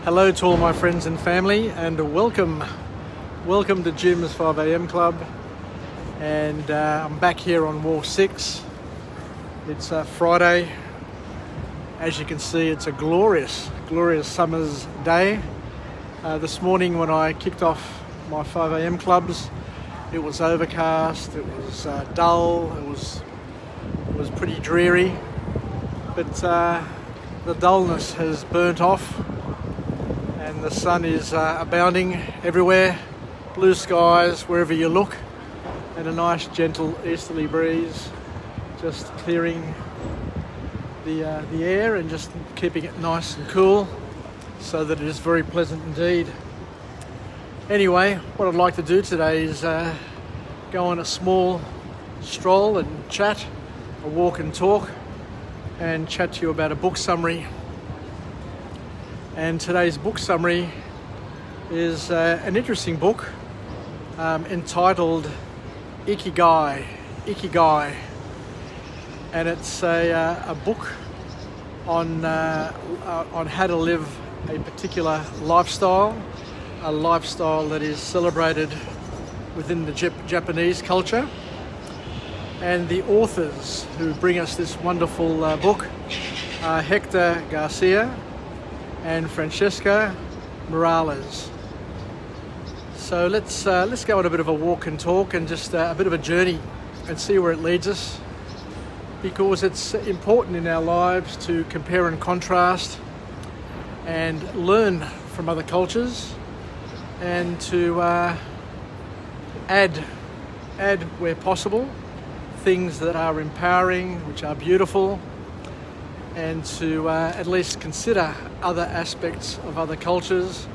Hello to all my friends and family, and welcome to Jim's 5 a.m. Club. And I'm back here on Wall 6. It's Friday. As you can see, it's a glorious summer's day. This morning when I kicked off my 5 a.m. clubs, it was overcast, it was dull, it was pretty dreary, but the dullness has burnt off and the sun is abounding everywhere, blue skies wherever you look, and a nice gentle easterly breeze just clearing the air and just keeping it nice and cool so that it is very pleasant indeed. Anyway, what I'd like to do today is go on a small stroll and chat, a walk and talk, and chat to you about a book summary. And today's book summary is an interesting book entitled Ikigai. And it's a book on how to live a particular lifestyle, a lifestyle that is celebrated within the Japanese culture. And the authors who bring us this wonderful book are Hector Garcia and Francesc Miralles. So let's go on a bit of a walk and talk and just a bit of a journey and see where it leads us, because it's important in our lives to compare and contrast and learn from other cultures, and to add where possible things that are empowering, which are beautiful, and to at least consider other aspects of other cultures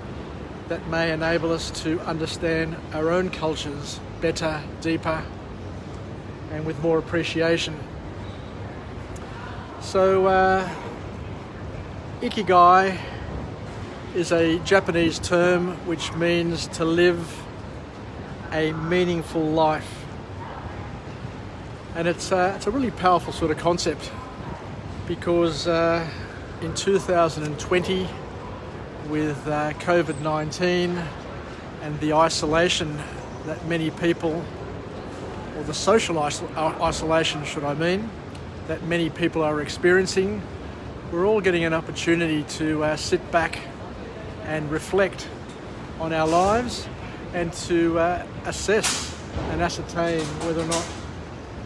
that may enable us to understand our own cultures better, deeper, and with more appreciation. So Ikigai is a Japanese term which means to live a meaningful life. And it's a really powerful sort of concept, because in 2020, with COVID-19 and the isolation that many people, or the social isolation should I mean, that many people are experiencing, we're all getting an opportunity to sit back and reflect on our lives and to assess and ascertain whether or not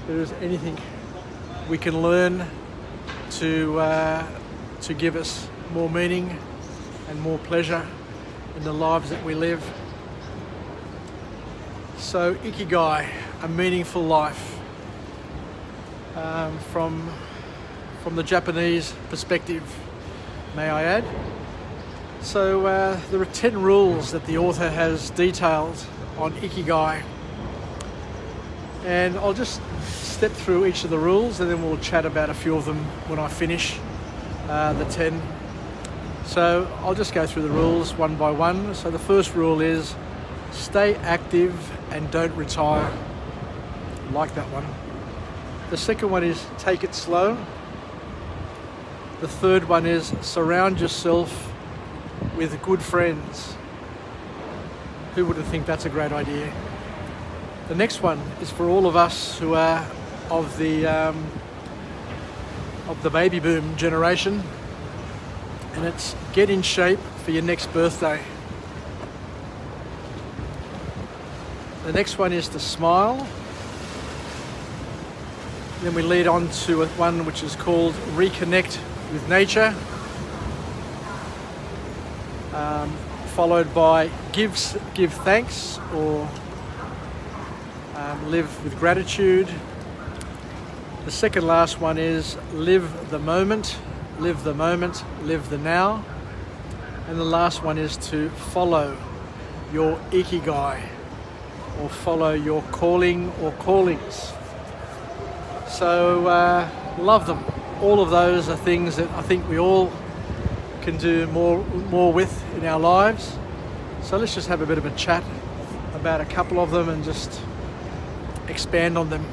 there is anything we can learn to give us more meaning and more pleasure in the lives that we live. So Ikigai, a meaningful life, from the Japanese perspective, may I add. So there are 10 rules that the author has detailed on Ikigai, and I'll just step through each of the rules and then we'll chat about a few of them when I finish the 10. So I'll just go through the rules one by one. So the first rule is stay active and don't retire. I like that one. The second one is take it slow. The third one is surround yourself with good friends. Who wouldn't think that's a great idea? The next one is for all of us who are of the baby boom generation, and it's get in shape for your next birthday. The next one is to smile. Then we lead on to one which is called reconnect with nature, followed by give thanks, or live with gratitude. The second last one is live the moment, live the now. And the last one is to follow your Ikigai, or follow your calling or callings. So love them. All of those are things that I think we all can do more with in our lives. So let's just have a bit of a chat about a couple of them and just expand on them.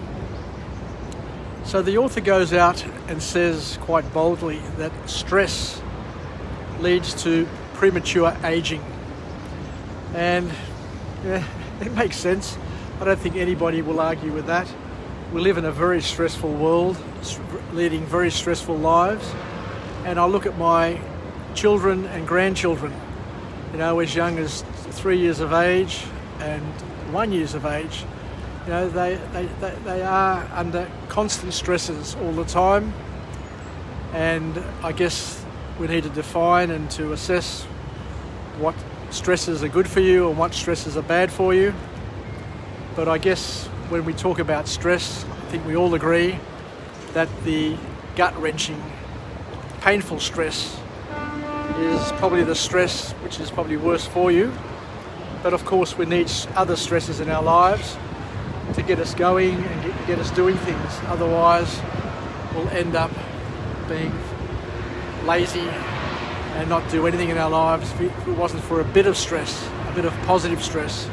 So the author goes out and says quite boldly that stress leads to premature aging. And yeah, it makes sense. I don't think anybody will argue with that. We live in a very stressful world, leading very stressful lives. And I look at my children and grandchildren, you know, as young as 3 years of age and 1 year of age. You know, they are under constant stresses all the time. And I guess we need to define and to assess what stresses are good for you and what stresses are bad for you. But I guess when we talk about stress, I think we all agree that the gut-wrenching, painful stress is probably the stress which is probably worse for you. But of course we need other stresses in our lives to get us going and get us doing things. Otherwise we'll end up being lazy and not do anything in our lives if it wasn't for a bit of stress, a bit of positive stress.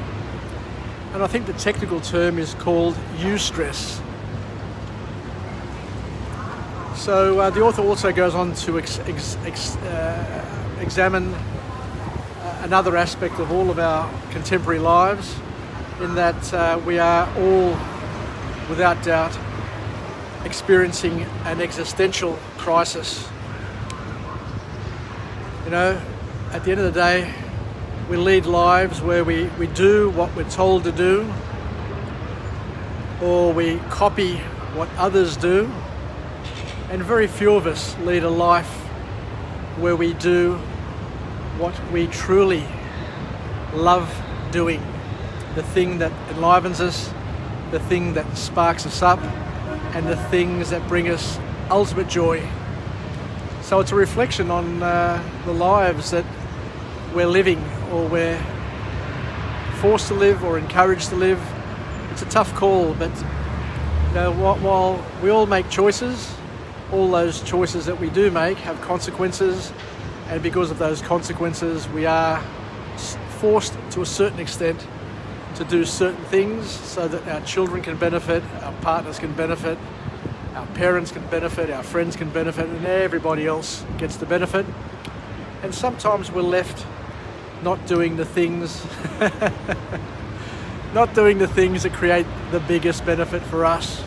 And I think the technical term is called eustress. So the author also goes on to examine another aspect of all of our contemporary lives, in that we are all, without doubt, experiencing an existential crisis. You know, at the end of the day, we lead lives where we do what we're told to do, or we copy what others do, and very few of us lead a life where we do what we truly love doing, the thing that enlivens us, the thing that sparks us up, and the things that bring us ultimate joy. So it's a reflection on the lives that we're living, or we're forced to live or encouraged to live. It's a tough call, but you know, while we all make choices, all those choices that we do make have consequences, and because of those consequences we are forced to a certain extent to do certain things so that our children can benefit, our partners can benefit, our parents can benefit, our friends can benefit, and everybody else gets the benefit. And sometimes we're left not doing the things that create the biggest benefit for us.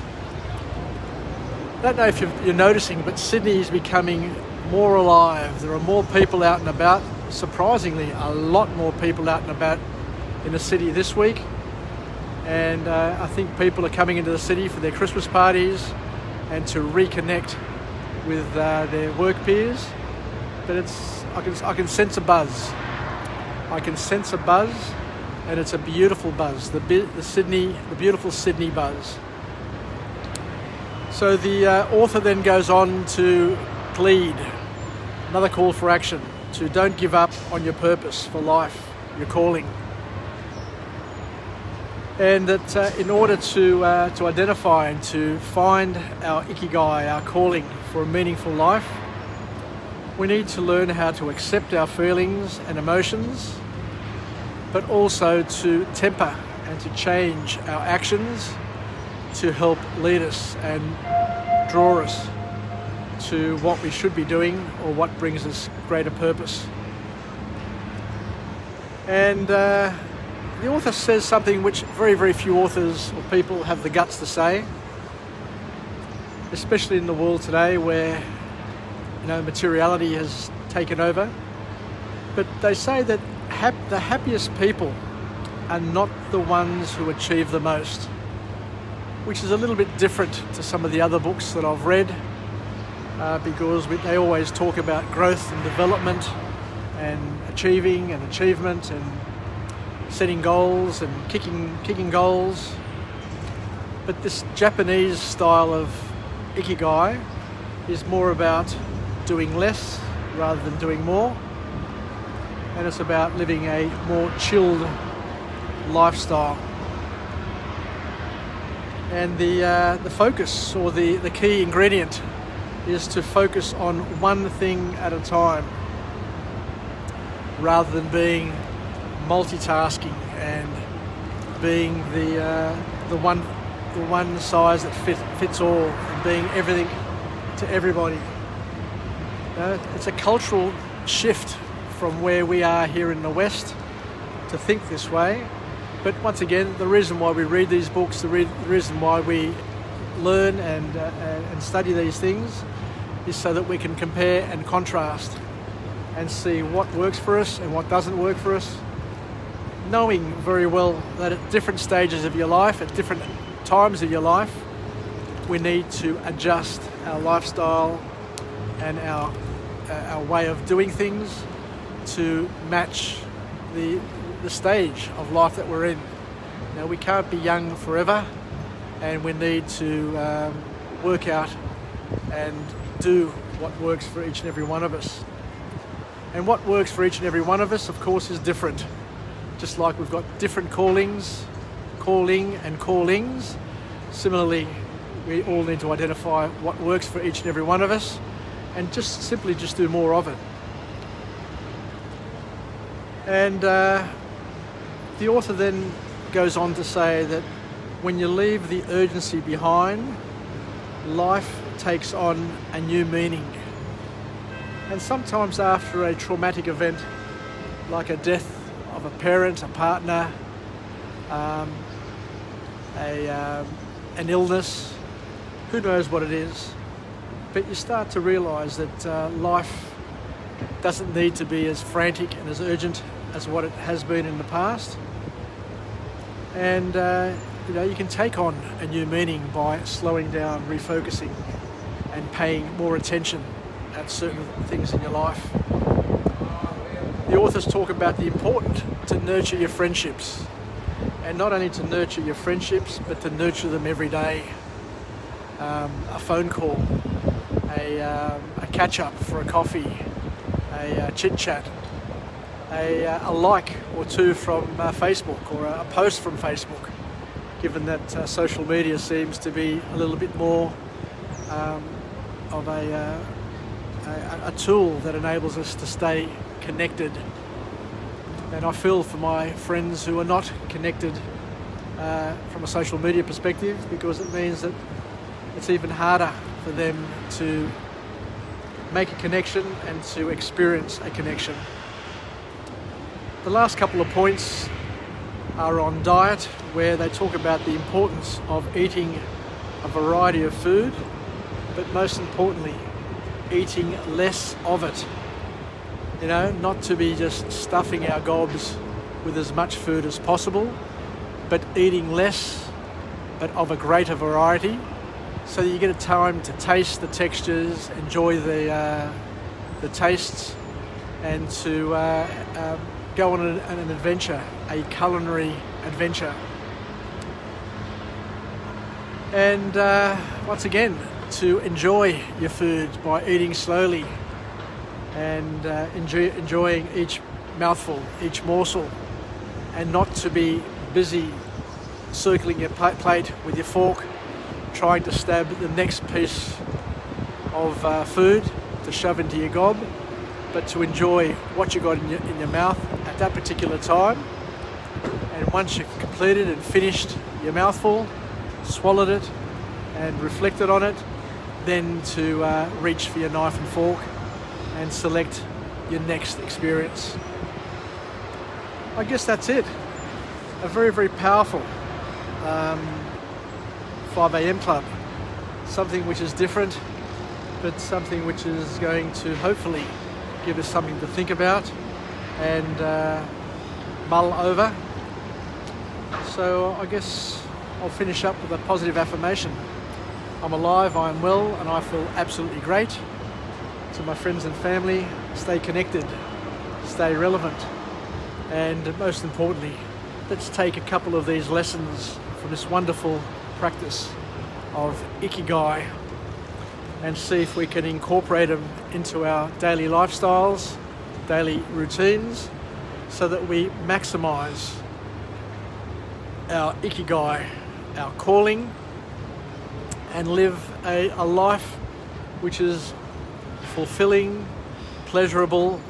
I don't know if you're noticing, but Sydney is becoming more alive. There are more people out and about, surprisingly a lot more people out and about in the city this week. And I think people are coming into the city for their Christmas parties and to reconnect with their work peers. But I can sense a buzz. I can sense a buzz, and it's a beautiful buzz, the beautiful Sydney buzz. So the author then goes on to plead, another call for action, to don't give up on your purpose for life, your calling. And that in order to identify and to find our Ikigai, our calling for a meaningful life, we need to learn how to accept our feelings and emotions, but also to temper and to change our actions to help lead us and draw us to what we should be doing or what brings us greater purpose. And the author says something which very, very few authors or people have the guts to say, especially in the world today where, you know, materiality has taken over. But they say that the happiest people are not the ones who achieve the most, which is a little bit different to some of the other books that I've read, because they always talk about growth and development and achieving and achievement and setting goals and kicking goals. But this Japanese style of Ikigai is more about doing less rather than doing more, and it's about living a more chilled lifestyle. And the focus, or the key ingredient, is to focus on one thing at a time rather than being multitasking and being the one size that fits all and being everything to everybody. It's a cultural shift from where we are here in the West to think this way. But once again, the reason why we read these books, the reason why we learn and study these things is so that we can compare and contrast and see what works for us and what doesn't work for us, knowing very well that at different stages of your life, at different times of your life, we need to adjust our lifestyle and our way of doing things to match the stage of life that we're in. Now, we can't be young forever, and we need to work out and do what works for each and every one of us. And what works for each and every one of us, of course, is different. Just like we've got different calling and callings, similarly, we all need to identify what works for each and every one of us and simply do more of it. And the author then goes on to say that when you leave the urgency behind, life takes on a new meaning. And sometimes after a traumatic event, like a death of a parent, a partner, an illness, who knows what it is, but you start to realise that life doesn't need to be as frantic and as urgent as what it has been in the past. And you can take on a new meaning by slowing down, refocusing, and paying more attention at certain things in your life. The authors talk about the importance to nurture your friendships, and not only to nurture your friendships, but to nurture them every day. A phone call, a catch-up for a coffee, a chit-chat, a like or two from Facebook, or a post from Facebook, given that social media seems to be a little bit more of a tool that enables us to stay connected. And I feel for my friends who are not connected from a social media perspective, because it means that it's even harder for them to make a connection and to experience a connection. The last couple of points are on diet, where they talk about the importance of eating a variety of food, but most importantly, eating less of it. Not to be just stuffing our gobs with as much food as possible, but eating less, but of a greater variety, so that you get a time to taste the textures, enjoy the tastes, and to go on an adventure, a culinary adventure. And once again, to enjoy your food by eating slowly and enjoying each mouthful, each morsel, and not to be busy circling your plate with your fork, trying to stab the next piece of food to shove into your gob, but to enjoy what you got in your mouth at that particular time. And once you've completed and finished your mouthful, swallowed it and reflected on it, then to reach for your knife and fork and select your next experience. I guess that's it. A very, very powerful 5 a.m. club. Something which is different, but something which is going to hopefully give us something to think about and mull over. So I guess I'll finish up with a positive affirmation. I'm alive, I am well, and I feel absolutely great. To my friends and family, stay connected, stay relevant, and most importantly, let's take a couple of these lessons from this wonderful practice of Ikigai and see if we can incorporate them into our daily lifestyles, daily routines, so that we maximize our Ikigai, our calling, and live a life which is fulfilling, pleasurable,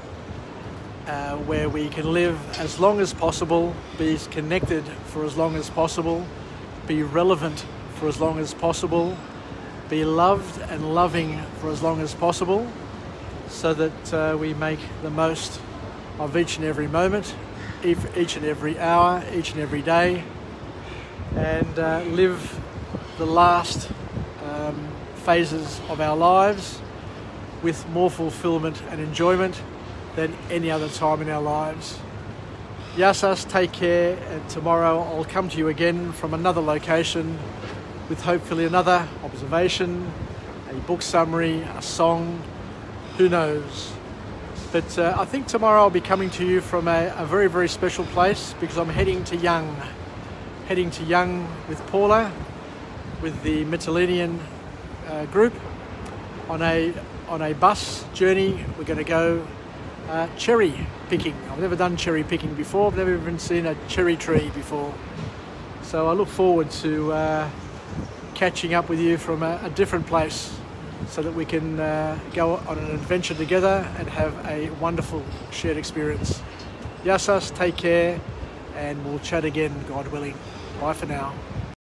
where we can live as long as possible, be connected for as long as possible, be relevant for as long as possible, be loved and loving for as long as possible, so that we make the most of each and every moment, each and every hour, each and every day, and live the last phases of our lives with more fulfillment and enjoyment than any other time in our lives. Yasas, take care, and tomorrow I'll come to you again from another location with hopefully another observation, a book summary, a song, who knows. But I think tomorrow I'll be coming to you from a very, very special place, because I'm heading to Young with Paula, with the Mytilenean group on a bus journey. We're going to go cherry picking. I've never done cherry picking before. I've never even seen a cherry tree before. So I look forward to catching up with you from a different place, so that we can go on an adventure together and have a wonderful shared experience. Yasas, take care, and we'll chat again, God willing. Bye for now.